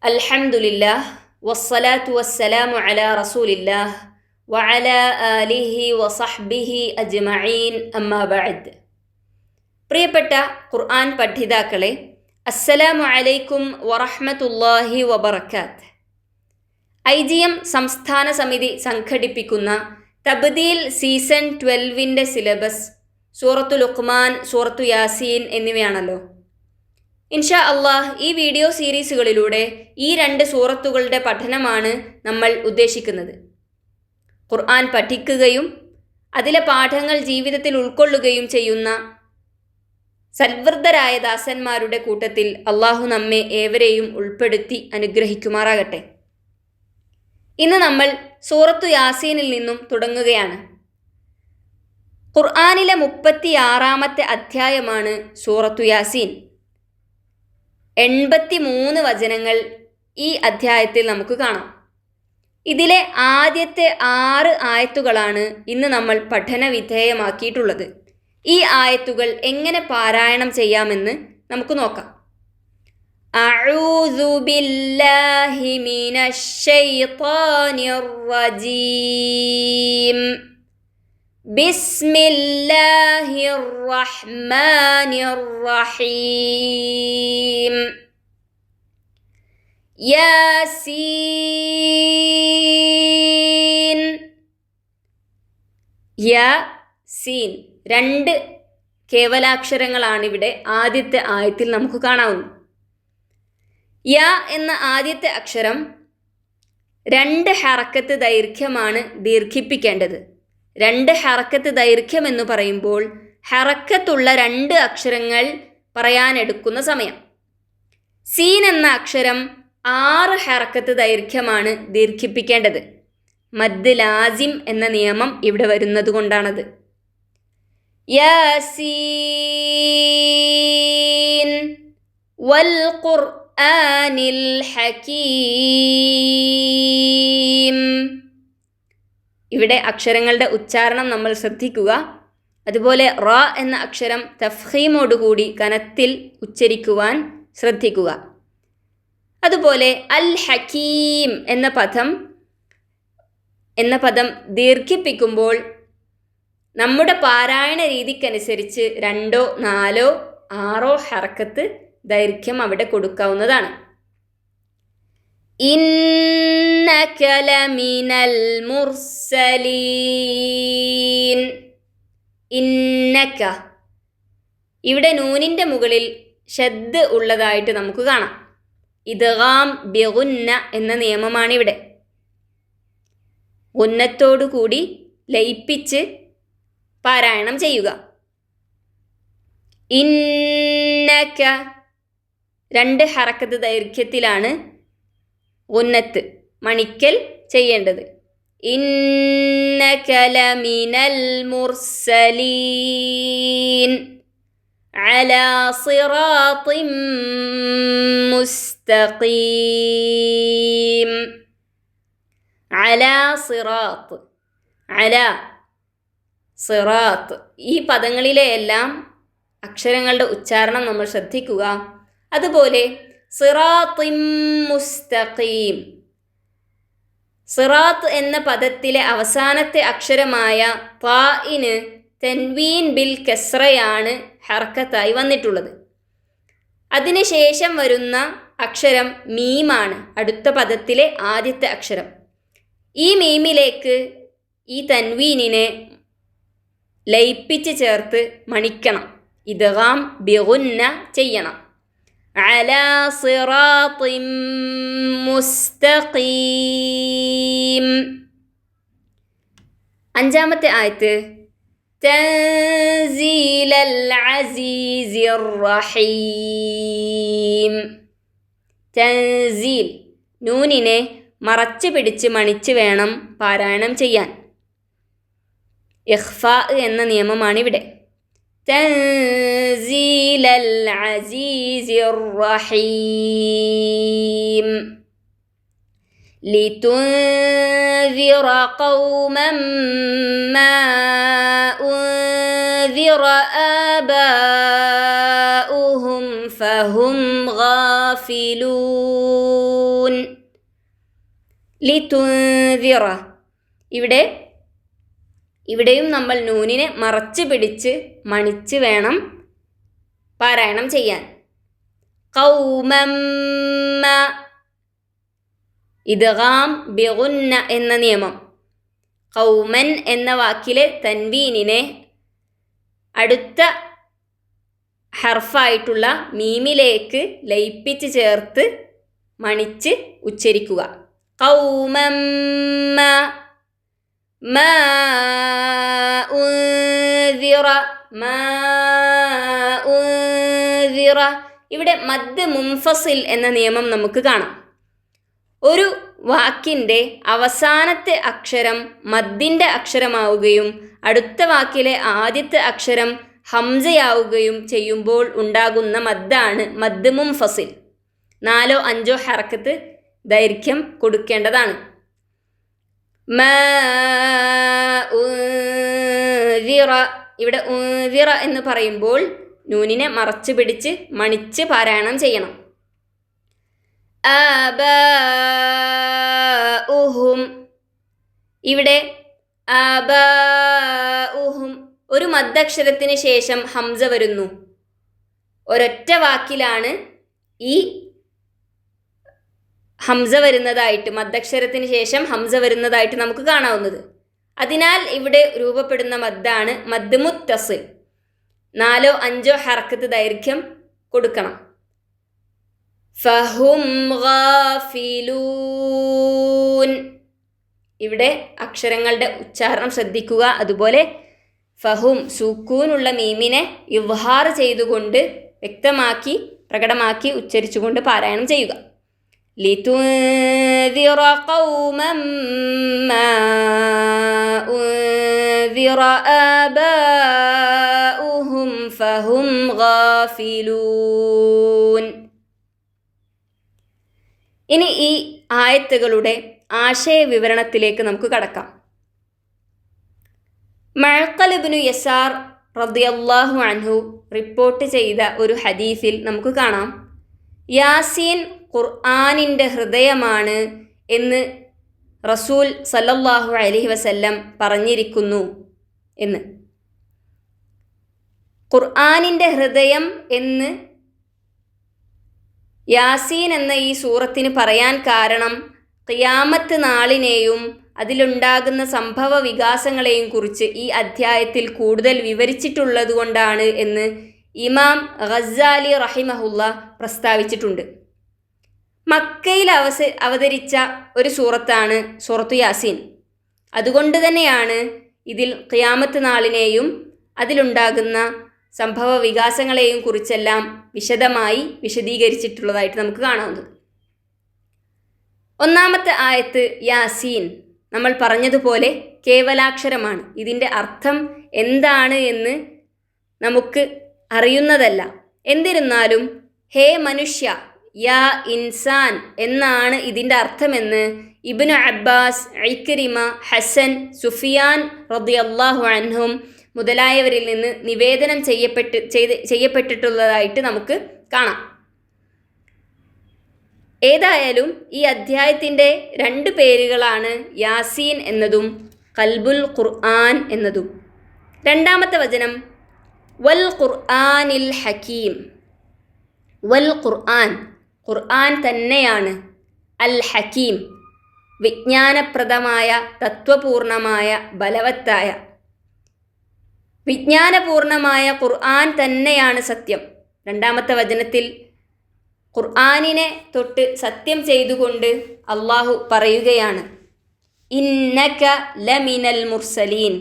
അൽഹംദുലില്ലാഹ് വസ്സലാത്തു വസ്സലാമു അലാ റസൂലില്ലാഹ് വഅലാ ആലിഹി വസഹ്ബിഹി അജ്മഈൻ അമ്മാ ബഅദ്. പ്രിയപ്പെട്ട ഖുർആൻ പഠിതാക്കളെ, അസ്സലാമു അലൈക്കും വറഹ്മത്തുള്ളാഹി വബറകാത്ത്. IGM സംസ്ഥാന സമിതി സംഘടിപ്പിക്കുന്ന തബ്ദീൽ സീസൺ 12 സിലബസ് സൂറത്തു ലുഖ്മാൻ, സൂറത്തു യാസീൻ എന്നിവയാണല്ലോ. ഇൻഷാ അള്ളാഹ് ഈ വീഡിയോ സീരീസുകളിലൂടെ ഈ 2 സൂറത്തുകളുടെ പഠനമാണ് നമ്മൾ ഉദ്ദേശിക്കുന്നത്. ഖുർആൻ പഠിക്കുകയും അതിലെ പാഠങ്ങൾ ജീവിതത്തിൽ ഉൾക്കൊള്ളുകയും ചെയ്യുന്ന സൽവൃദ്ധരായ ദാസന്മാരുടെ കൂട്ടത്തിൽ അള്ളാഹു നമ്മെ ഏവരെയും ഉൾപ്പെടുത്തി അനുഗ്രഹിക്കുമാറാകട്ടെ. ഇന്ന് നമ്മൾ സൂറത്തു യാസീനിൽ നിന്നും തുടങ്ങുകയാണ്. ഖുർആനിലെ 36-ാമത്തെ അധ്യായമാണ് സൂറത്തു യാസീൻ. 83 വചനങ്ങൾ ഈ അധ്യായത്തിൽ നമുക്ക് കാണാം. ഇതിലെ ആദ്യത്തെ 6 ആയത്തുകളാണ് ഇന്ന് നമ്മൾ പഠന വിധേയമാക്കിയിട്ടുള്ളത്. ഈ ആയത്തുകൾ എങ്ങനെ പാരായണം ചെയ്യാമെന്ന് നമുക്ക് നോക്കാം. അഊദു ബില്ലാഹി മിനശ് ശൈത്വാനിർ റജീം. ബിസ്മില്ലാഹിർ റഹ്മാനിർ റഹീം. യാസീൻ. യാസീൻ 2 കേവലാക്ഷരങ്ങളാണ് ഇവിടെ ആദ്യത്തെ ആയത്തിൽ നമുക്ക് കാണാവുന്നത്. യാ എന്ന ആദ്യത്തെ അക്ഷരം 2 ഹറക്കത്ത് ദൈർഘ്യമാണ് ദീർഘിപ്പിക്കേണ്ടത്. 2 ഹറക്കത്ത് ദൈർഘ്യം എന്ന് പറയുമ്പോൾ ഹറക്കത്തുള്ള 2 അക്ഷരങ്ങൾ പറയാനെടുക്കുന്ന സമയം. സീൻ എന്ന അക്ഷരം 6 ഹറക്കത്ത് ദൈർഘ്യമാണ് ദീർഘിപ്പിക്കേണ്ടത്. മദ് ലാസിം എന്ന നിയമം ഇവിടെ വരുന്നത് കൊണ്ടാണത്. യാസീൻ വൽ ഖുർആനിൽ ഹകീം. ഇവിടെ അക്ഷരങ്ങളുടെ ഉച്ചാരണം നമ്മൾ ശ്രദ്ധിക്കുക. അതുപോലെ റ എന്ന അക്ഷരം തഫ്ഖീമോടുകൂടി കനത്തിൽ ഉച്ചരിക്കുവാൻ ശ്രദ്ധിക്കുക. അതുപോലെ അൽ ഹകീം എന്ന പദം ദീർഘിപ്പിക്കുമ്പോൾ നമ്മുടെ പാരായണ രീതിക്കനുസരിച്ച് 2, 4, 6 ഹറക്കത്ത് ദൈർഘ്യം അവിടെ കൊടുക്കാവുന്നതാണ്. ഇന്നക ലമിനൽ മുർസലീൻ. ഇന്നക, ഇവിടെ നൂനിൻ്റെ മുകളിൽ ഷദ് ഉള്ളതായിട്ട് നമുക്ക് കാണാം. ഇദ്ഗാം ബിഗുന്ന എന്ന നിയമമാണിവിടെ. ഉന്നത്തോടുകൂടി ലയിപ്പിച്ച് പാരായണം ചെയ്യുക. ഇന്നക 2 ഹറക്കത്ത് ദൈർഘ്യത്തിലാണ് ഉന്നത്ത് മണിക്കൽ ചെയ്യേണ്ടത്. ഇന്നക ലമിനൽ മുർസലീൻ അലാ സിറാത്തിൻ മുസ്തഖീം. അലാ സിറാത്ത്, അലാ സിറാത്ത്, ഈ പദങ്ങളിലെ എല്ലാം അക്ഷരങ്ങളുടെ ഉച്ചാരണം നമ്മൾ ശ്രദ്ധിക്കുക. അതുപോലെ സിറാത്തിൻ മുസ്തഖീം. സിറാത്ത് എന്ന പദത്തിലെ അവസാനത്തെ അക്ഷരമായ ത്വാഇന് തൻവീൻ ബിൽ കസ്റയാണ് ഹർക്കത്തായി വന്നിട്ടുള്ളത്. അതിനുശേഷം വരുന്ന അക്ഷരം മീമാണ്, അടുത്ത പദത്തിലെ ആദ്യത്തെ അക്ഷരം. ഈ മീമിലേക്ക് ഈ തൻവീനിനെ ലയിപ്പിച്ച് ചേർത്ത് മണിക്കണം. ഇദ്ഗാം ബിഗുന്ന ചെയ്യണം. അലാ സിറാത്തിൻ മുസ്തഖീം. 5-ാമത്തെ ആയത്ത് തൻസീലൽ അസീസിർ റഹീം. തൻസീൽ, നൂനിനെ മറച്ചു പിടിച്ച് മണിച്ച് വേണം പാരായണം ചെയ്യാൻ. ഇഖ്ഫാ എന്ന നിയമമാണിവിടെ. തൻസീലൽ അസീസിർ റഹീം. ലിതുൻദിറ ഖൗമൻ മാ ഉൻദിറ ആബാഉഹും ഫഹും ഗാഫിലൂൻ. ഗാഫിലൂൻ. ലിതുൻദിറ. ഇവിടെയും നമ്മൾ നൂനിനെ മറച്ച് പിടിച്ച് മണിച്ച് വേണം പാരായണം ചെയ്യാൻ. ഖൗമം ഇദ്ഗാം ബിഗുന്ന എന്ന നിയമം. ഖൗമൻ എന്ന വാക്കിലെ തൻവീനിനെ അടുത്ത ഹർഫായിട്ടുള്ള മീമിലേക്ക് ലയിപ്പിച്ച് ചേർത്ത് മണിച്ച് ഉച്ചരിക്കുക. ഖൗമം മാ ഉൻദിറ. ഇവിടെ മദ് മുൻഫസിൽ എന്ന നിയമം നമുക്ക് കാണാം. ഒരു വാക്കിൻ്റെ അവസാനത്തെ അക്ഷരം മദ്ദിൻ്റെ അക്ഷരമാവുകയും അടുത്ത വാക്കിലെ ആദ്യത്തെ അക്ഷരം ഹംസയാവുകയും ചെയ്യുമ്പോൾ ഉണ്ടാകുന്ന മദ്ദാണ് മദ് മുൻഫസിൽ. 4 or 5 ഹറക്കത്ത് ദൈർഘ്യം കൊടുക്കേണ്ടതാണ്. ഇവിടെ ഉൻദിറ എന്ന് പറയുമ്പോൾ നൂനിനെ മറച്ചു പിടിച്ച് മണിച്ച് പാരായണം ചെയ്യണം. ആബാഉഹും. ഇവിടെ ആബാഉഹും ഒരു മദ്ദക്ഷരത്തിന് ശേഷം ഹംസ വരുന്നു. ഒരൊറ്റ വാക്കിലാണ് ഈ ഹംസ വരുന്നതായിട്ട്, മദ്ദക്ഷരത്തിന് ശേഷം ഹംസ വരുന്നതായിട്ട് നമുക്ക് കാണാവുന്നത്. അതിനാൽ ഇവിടെ രൂപപ്പെടുന്ന മദ്ദാണ് മദ് മുത്തസിൽ. 4 or 5 ഹറക്കത്ത് ദൈർഘ്യം കൊടുക്കണം. ഫഹും ഗാഫിലൂൻ. ഇവിടെ അക്ഷരങ്ങളുടെ ഉച്ചാരണം ശ്രദ്ധിക്കുക. അതുപോലെ ഫഹും സുക്കൂനുള്ള മീമിനെ ഇവ്ഹാർ ചെയ്തുകൊണ്ട് വ്യക്തമാക്കി പ്രകടമാക്കി ഉച്ചരിച്ചുകൊണ്ട് പാരായണം ചെയ്യുക. ലിതുൻദിറ ഖൗമൻ മാ ഉൻദിറ ആബാഉഹും ഫഹും ഗാഫിലൂൻ. ഇനി ഈ ആയത്തുകളുടെ ആശയവിവരണത്തിലേക്ക് നമുക്ക് കടക്കാം. മഅഖൽ ഇബ്നു യസാർ റളിയല്ലാഹു അൻഹു റിപ്പോർട്ട് ചെയ്ത ഒരു ഹദീസിൽ നമുക്ക് കാണാം, യാസീൻ ഖുർആനിൻ്റെ ഹൃദയമാണ് എന്ന് റസൂൽ സല്ലല്ലാഹു അലൈഹി വസല്ലം പറഞ്ഞിരിക്കുന്നു എന്ന്. ഖുർആനിൻ്റെ ഹൃദയം എന്ന് യാസീൻ എന്ന ഈ സൂറത്തിന് പറയാൻ കാരണം ഖിയാമത്ത് നാളിനെയും അതിലുണ്ടാകുന്ന സംഭവ വികാസങ്ങളെയും കുറിച്ച് ഈ അധ്യായത്തിൽ കൂടുതൽ വിവരിച്ചിട്ടുള്ളത് കൊണ്ടാണ് എന്ന് ഇമാം ഗസ്സാലി റഹിമഹുല്ല പ്രസ്താവിച്ചിട്ടുണ്ട്. മക്കയിൽ അവതരിച്ച ഒരു സൂറത്താണ് സൂറത്തു യാസീൻ. അതുകൊണ്ട് തന്നെയാണ് ഇതിൽ ഖിയാമത്ത് നാളിനെയും അതിലുണ്ടാകുന്ന സംഭവ വികാസങ്ങളെയും കുറിച്ചെല്ലാം വിശദമായി വിശദീകരിച്ചിട്ടുള്ളതായിട്ട് നമുക്ക് കാണാവുന്നത്. ഒന്നാമത്തെ ആയത്ത് യാസീൻ നമ്മൾ പറഞ്ഞതുപോലെ കേവലാക്ഷരമാണ്. ഇതിൻ്റെ അർത്ഥം എന്താണ് എന്ന് നമുക്ക് അറിയുന്നതല്ല. എന്നിരുന്നാലും ഹേ മനുഷ്യ, യാ ഇൻസാൻ എന്നാണ് ഇതിൻ്റെ അർത്ഥമെന്ന് ഇബ്നു അബ്ബാസ്, ഇക്രിമ, ഹസൻ, സുഫിയാൻ റളിയല്ലാഹു അൻഹും മുതലായവരിൽ നിന്ന് നിവേദനം ചെയ്യപ്പെട്ടിട്ടുള്ളതായിട്ട് നമുക്ക് കാണാം. ഏതായാലും ഈ അധ്യായത്തിൻ്റെ 2 പേരുകളാണ് യാസീൻ എന്നതും ഖൽബുൽ ഖുർആൻ എന്നതും. 2ാമത്തെ വചനം വൽ ഖുർആനിൽ ഹക്കീം. വൽ ഖുർആൻ, ഖുർആൻ തന്നെയാണ്. അൽ ഹക്കീം, വിജ്ഞാനപ്രദമായ, തത്വപൂർണമായ, ബലവത്തായ. വിജ്ഞാനപൂർണമായ ഖുർആൻ തന്നെയാണ് സത്യം. 2ാമത്തെ വചനത്തിൽ ഖുർആനിനെ തൊട്ട് സത്യം ചെയ്തുകൊണ്ട് അള്ളാഹു പറയുകയാണ്, ഇന്നക ലമിനൽ മുർസലീൻ.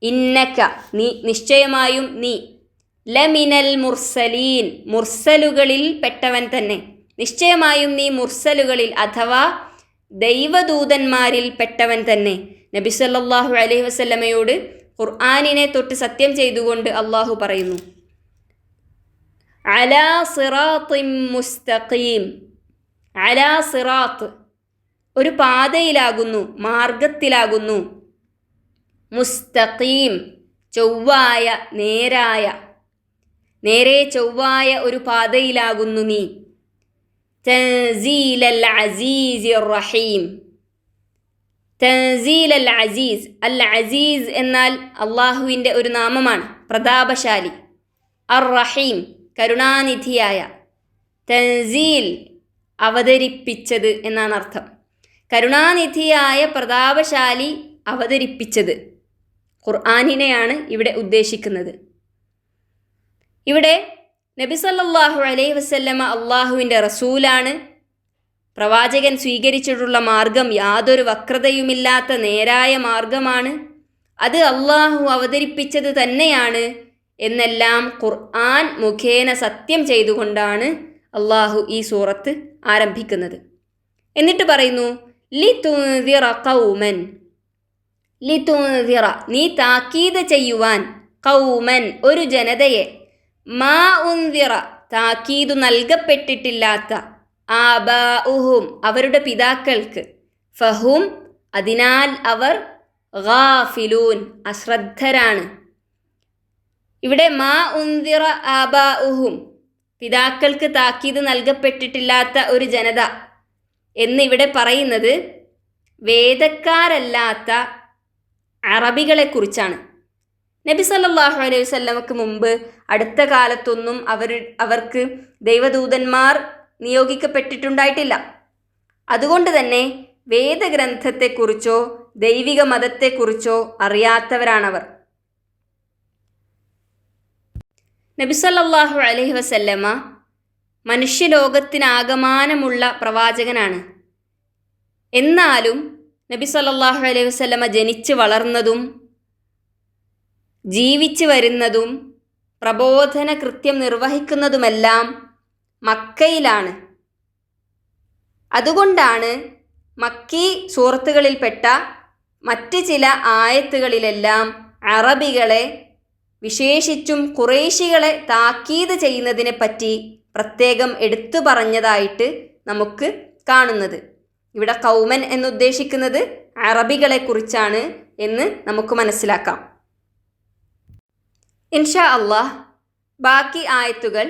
ഇന്നക നീ, നിശ്ചയമായും നീ, ലമിനൽ മുർസലീൻ മുർസലുകളിൽ പെട്ടവൻ തന്നെ. നിശ്ചയമായും നീ മുർസലുകളിൽ അഥവാ ദൈവദൂതന്മാരിൽ പെട്ടവൻ തന്നെ. നബി സല്ലല്ലാഹു അലൈഹി വസല്ലമയോട് ഖുർആനിനെ തൊട്ട് സത്യം ചെയ്തുകൊണ്ട് അള്ളാഹു പറയുന്നു, അലാ സിറാത്തിൻ മുസ്തഖീം. അലാ സിറാത്ത് ഒരു പാതയിലാകുന്നു, മാർഗത്തിലാകുന്നു. മുസ്തഖീം ചൊവ്വായ, നേരായ, നേരെ ചൊവ്വായ ഒരു പാതയിലാകുന്നു നീ. തൻസീലൽ അസീസിർ റഹീം. തൻസീലൽ അസീസ്. അൽ അസീസ് എന്നാൽ അള്ളാഹുവിൻ്റെ ഒരു നാമമാണ്, പ്രതാപശാലി. അർ റഹീം, കരുണാനിധിയായ. തൻസീൽ, അവതരിപ്പിച്ചത് എന്നാണ് അർത്ഥം. കരുണാനിധിയായ പ്രതാപശാലി അവതരിപ്പിച്ചത് ഖുർആനിനെയാണ് ഇവിടെ ഉദ്ദേശിക്കുന്നത്. ഇവിടെ നബി സല്ലല്ലാഹു അലൈഹി വസല്ലമ അള്ളാഹുവിൻ്റെ റസൂലാണ്. പ്രവാചകൻ സ്വീകരിച്ചിട്ടുള്ള മാർഗം യാതൊരു വക്രതയുമില്ലാത്ത നേരായ മാർഗമാണ്. അത് അള്ളാഹു അവതരിപ്പിച്ചത് തന്നെയാണ് എന്നെല്ലാം ഖുർആൻ മുഖേന സത്യം ചെയ്തുകൊണ്ടാണ് അള്ളാഹു ഈ സൂറത്ത് ആരംഭിക്കുന്നത്. എന്നിട്ട് പറയുന്നു, ലിതുൻദിറ ഖൗമൻ. ലിതുൻദിറ, നീ താക്കീത് ചെയ്യുവാൻ, ഖൗമൻ, ഒരു ജനതയെ, മാ ഉൻദിറ, താക്കീതു നൽകപ്പെട്ടിട്ടില്ലാത്ത, ആബാഉഹും, അവരുടെ പിതാക്കൾക്ക്, ഫഹും, അതിനാൽ അവർ, ഗാഫിലൂൻ, അശ്രദ്ധരാണ്. ഇവിടെ മാ ഉൻദിറ ആബാഉഹും, പിതാക്കൾക്ക് താക്കീത് നൽകപ്പെട്ടിട്ടില്ലാത്ത ഒരു ജനത എന്നിവിടെ പറയുന്നത് വേദക്കാരല്ലാത്ത അറബികളെക്കുറിച്ചാണ്. നബി സല്ലല്ലാഹു അലൈഹി വസല്ലമക്ക് മുമ്പ് അടുത്ത കാലത്തൊന്നും അവർക്ക് ദൈവദൂതന്മാർ നിയോഗിക്കപ്പെട്ടിട്ടുണ്ടായിട്ടില്ല. അതുകൊണ്ട് തന്നെ വേദഗ്രന്ഥത്തെക്കുറിച്ചോ ദൈവിക മതത്തെക്കുറിച്ചോ അറിയാത്തവരാണവർ. നബി സല്ലല്ലാഹു അലൈഹി വസല്ലമ മനുഷ്യലോകത്തിനാകമാനമുള്ള പ്രവാചകനാണ്. എന്നാലും നബി സല്ലല്ലാഹു അലൈഹി വസല്ലമ ജനിച്ച് വളർന്നതും ജീവിച്ചു വരുന്നതും പ്രബോധന കൃത്യം നിർവഹിക്കുന്നതുമെല്ലാം മക്കയിലാണ്. അതുകൊണ്ടാണ് മക്കി സൂറത്തുകളിൽപ്പെട്ട മറ്റ് ചില ആയത്തുകളിലെല്ലാം അറബികളെ, വിശേഷിച്ചും ഖുറൈശികളെ താക്കീത് ചെയ്യുന്നതിനെ പറ്റി പ്രത്യേകം എടുത്തു പറഞ്ഞതായിട്ട് നമുക്ക് കാണുന്നത്. ഇവിടെ ഖൗമൻ എന്നുദ്ദേശിക്കുന്നത് അറബികളെക്കുറിച്ചാണ് എന്ന് നമുക്ക് മനസ്സിലാക്കാം. ഇൻഷാ അള്ളാഹ് ബാക്കി ആയത്തുകൾ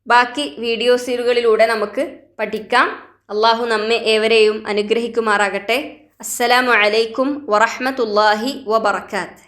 ബാക്കി വീഡിയോസുകളിലൂടെ നമുക്ക് പഠിക്കാം. അള്ളാഹു നമ്മെ ഏവരെയും അനുഗ്രഹിക്കുമാറാകട്ടെ. അസ്സലാമു അലൈക്കും വറഹ്മത്തുള്ളാഹി വബറകാതുഹു.